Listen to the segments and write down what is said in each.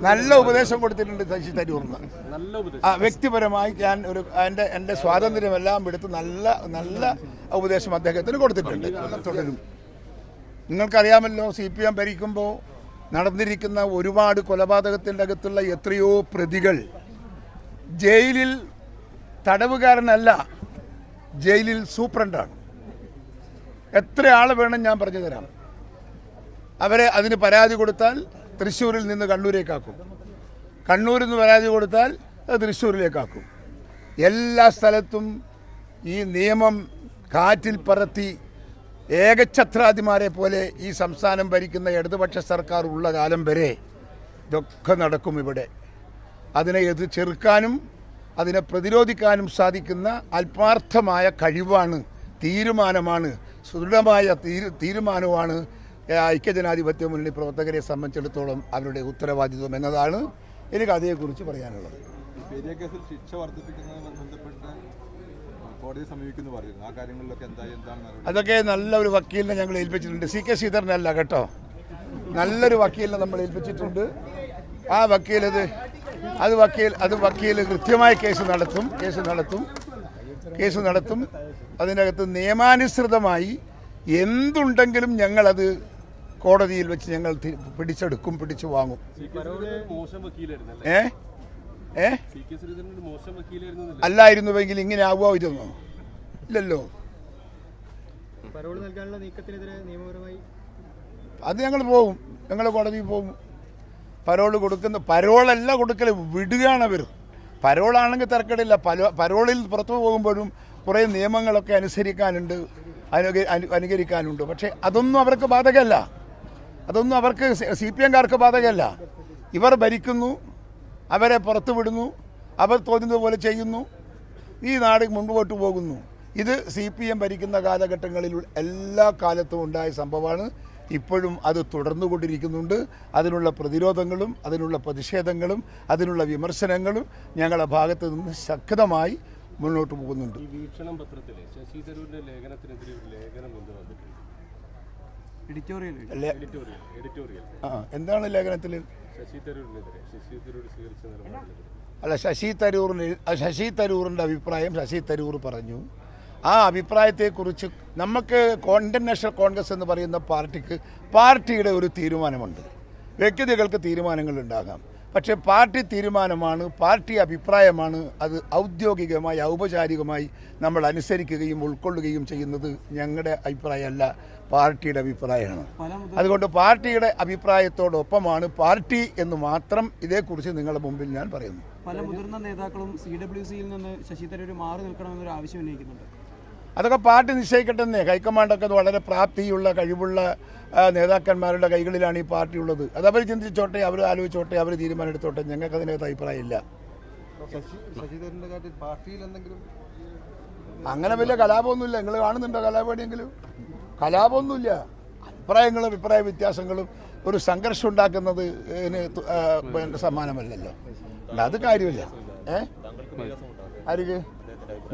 നല്ല ഉപദേശം കൊടുത്തിട്ടുണ്ട് ശശി തരൂറിന്. വ്യക്തിപരമായി ഞാൻ എൻ്റെ സ്വാതന്ത്ര്യമെല്ലാം എടുത്ത് നല്ല ഉപദേശം അദ്ദേഹത്തിന് കൊടുത്തിട്ടുണ്ട്. തുടരും. നിങ്ങൾക്കറിയാമല്ലോ, CPM ഭരിക്കുമ്പോൾ നടന്നിരിക്കുന്ന ഒരുപാട് കൊലപാതകത്തിൻ്റെ അകത്തുള്ള എത്രയോ പ്രതികൾ ജയിലിൽ തടവുകാരനല്ല, ജയിലിൽ സൂപ്രണ്ടാണ്. എത്ര ആൾ വേണം ഞാൻ പറഞ്ഞു തരാം. അവരെ അതിന് പരാതി കൊടുത്താൽ തൃശ്ശൂരിൽ നിന്ന് കണ്ണൂരേക്കാക്കും, കണ്ണൂരിൽ നിന്ന് പരാതി കൊടുത്താൽ തൃശ്ശൂരിലേക്കാക്കും. എല്ലാ സ്ഥലത്തും ഈ നിയമം കാറ്റിൽ പറത്തി ഏകഛത്രാധിമാരെ പോലെ ഈ സംസ്ഥാനം ഭരിക്കുന്ന ഇടതുപക്ഷ സർക്കാർ ഉള്ള കാലം വരെ ഇതൊക്കെ നടക്കും ഇവിടെ. അതിനെ ചെറുക്കാനും അതിനെ പ്രതിരോധിക്കാനും സാധിക്കുന്ന ആത്മാർത്ഥമായ കഴിവാണ്, തീരുമാനമാണ്, സുദൃഢമായ തീരുമാനമാണ് ഐക്യജനാധിപത്യ മുന്നണി പ്രവർത്തകരെ സംബന്ധിച്ചിടത്തോളം അവരുടെ ഉത്തരവാദിത്വം എന്നതാണ് എനിക്ക് അതേക്കുറിച്ച് പറയാനുള്ളത്. അതൊക്കെ നല്ലൊരു വക്കീലിനെ ഞങ്ങൾ ഏൽപ്പിച്ചിട്ടുണ്ട്. CK ശ്രീധരനല്ല കേട്ടോ, നല്ലൊരു വക്കീലിനെ നമ്മൾ ഏൽപ്പിച്ചിട്ടുണ്ട്. ആ വക്കീൽ അത് വക്കീൽ കൃത്യമായ കേസ് നടത്തും. അതിനകത്ത് നിയമാനുസൃതമായി എന്തുണ്ടെങ്കിലും ഞങ്ങളത് കോടതിയിൽ വെച്ച് ഞങ്ങൾ പിടിച്ചു വാങ്ങും. അല്ലായിരുന്നുവെങ്കിൽ ഇങ്ങനെ ആവുമായിരുന്നോ? ഇല്ലല്ലോ. അത് ഞങ്ങൾ കോടതിയിൽ പോകും. പരോളല്ല കൊടുക്കൽ, വിടുകയാണ് അവർ. പരോളാണെങ്കിൽ തിരക്കടില്ല. പരോളിൽ പുറത്തു പോകുമ്പോഴും കുറേ നിയമങ്ങളൊക്കെ അനുകരിക്കാനുണ്ട്. പക്ഷേ അതൊന്നും അവർക്ക് ബാധകമല്ല. അതൊന്നും അവർക്ക് CPMകാർക്ക് ബാധകമല്ല. ഇവർ ഭരിക്കുന്നു, അവരെ പുറത്തു വിടുന്നു, അവർ തോന്നുന്നത് പോലെ ചെയ്യുന്നു, ഈ നാട് മുൻപോട്ട് പോകുന്നു. ഇത് CPM ഭരിക്കുന്ന കാലഘട്ടങ്ങളിൽ എല്ലാ കാലത്തും ഉണ്ടായ സംഭവമാണ്. ഇപ്പോഴും അത് തുടർന്നുകൊണ്ടിരിക്കുന്നുണ്ട്. അതിനുള്ള പ്രതിരോധങ്ങളും അതിനുള്ള പ്രതിഷേധങ്ങളും അതിനുള്ള വിമർശനങ്ങളും ഞങ്ങളുടെ ഭാഗത്ത് നിന്ന് ശക്തമായി മുന്നോട്ട് പോകുന്നുണ്ട്. വീക്ഷണം പത്രത്തിലെ ശശി തരൂരിന്റെ ലേഖനത്തിനെതിരെ ഒരു ലേഖനം കൊണ്ടുവന്നിട്ടുണ്ട്. എന്താണ് ലേഖനത്തിൽ? അല്ല, ശശി തരൂരിന്റെ അഭിപ്രായം ശശി തരൂർ പറഞ്ഞു. ആ അഭിപ്രായത്തെക്കുറിച്ച് നമുക്ക് ഇന്റർനാഷണൽ കോൺഗ്രസ് എന്ന് പറയുന്ന പാർട്ടിയുടെ ഒരു തീരുമാനമുണ്ട്. വ്യക്തികൾക്ക് തീരുമാനങ്ങൾ ഉണ്ടാകാം, പക്ഷേ പാർട്ടി തീരുമാനമാണ്, പാർട്ടി അഭിപ്രായമാണ്. അത് ഔദ്യോഗികമായി ഔപചാരികമായി നമ്മൾ അനുസരിക്കുകയും ഉൾക്കൊള്ളുകയും ചെയ്യുന്നത് ഞങ്ങളുടെ അഭിപ്രായമല്ല, പാർട്ടിയുടെ അഭിപ്രായമാണ്. അതുകൊണ്ട് പാർട്ടിയുടെ അഭിപ്രായത്തോടൊപ്പമാണ് പാർട്ടി എന്ന് മാത്രം ഇതേക്കുറിച്ച് നിങ്ങളുടെ മുമ്പിൽ ഞാൻ പറയുന്നു. പല മുതിർന്ന നേതാക്കളും CWCയിൽ നിന്ന് ശശി തരൂർ മാറി നിൽക്കണമെന്നൊരു ആവശ്യം ഉന്നയിക്കുന്നുണ്ട്. അതൊക്കെ പാർട്ടി നിശ്ചയിക്കട്ടെന്നേ. ഹൈക്കമാൻഡൊക്കെ വളരെ പ്രാപ്തിയുള്ള കഴിവുള്ള നേതാക്കന്മാരുടെ കൈകളിലാണ് ഈ പാർട്ടി ഉള്ളത്. അത് അവർ ചിന്തിച്ചോട്ടെ, അവർ ആലോചിച്ചോട്ടെ, അവർ തീരുമാനം എടുത്തോട്ടെ. ഞങ്ങൾക്ക് അതിനകത്ത് അഭിപ്രായമില്ല. അങ്ങനെ വലിയ കലാപമൊന്നുമില്ല. നിങ്ങൾ കാണുന്നുണ്ടോ കലാപടിയെങ്കിലും? കലാപമൊന്നുമില്ല. അഭിപ്രായ വ്യത്യാസങ്ങളും ഒരു സംഘർഷം ഉണ്ടാക്കുന്നത് സമ്മാനമല്ലല്ലോ. അത് കാര്യമില്ല. ആർക്ക്?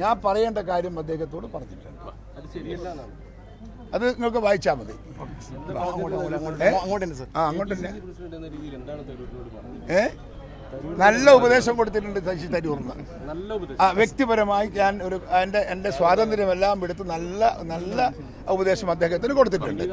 ഞാൻ പറയേണ്ട കാര്യം അദ്ദേഹത്തോട് പറഞ്ഞിട്ടുണ്ട്. അത് നിങ്ങൾക്ക് വായിച്ചാൽ മതി. അങ്ങോട്ട് തന്നെ നല്ല ഉപദേശം കൊടുത്തിട്ടുണ്ട് ശശി തരൂറിന്. വ്യക്തിപരമായി ഞാൻ എൻ്റെ സ്വാതന്ത്ര്യമെല്ലാം എടുത്ത് നല്ല ഉപദേശം അദ്ദേഹത്തിന് കൊടുത്തിട്ടുണ്ട്.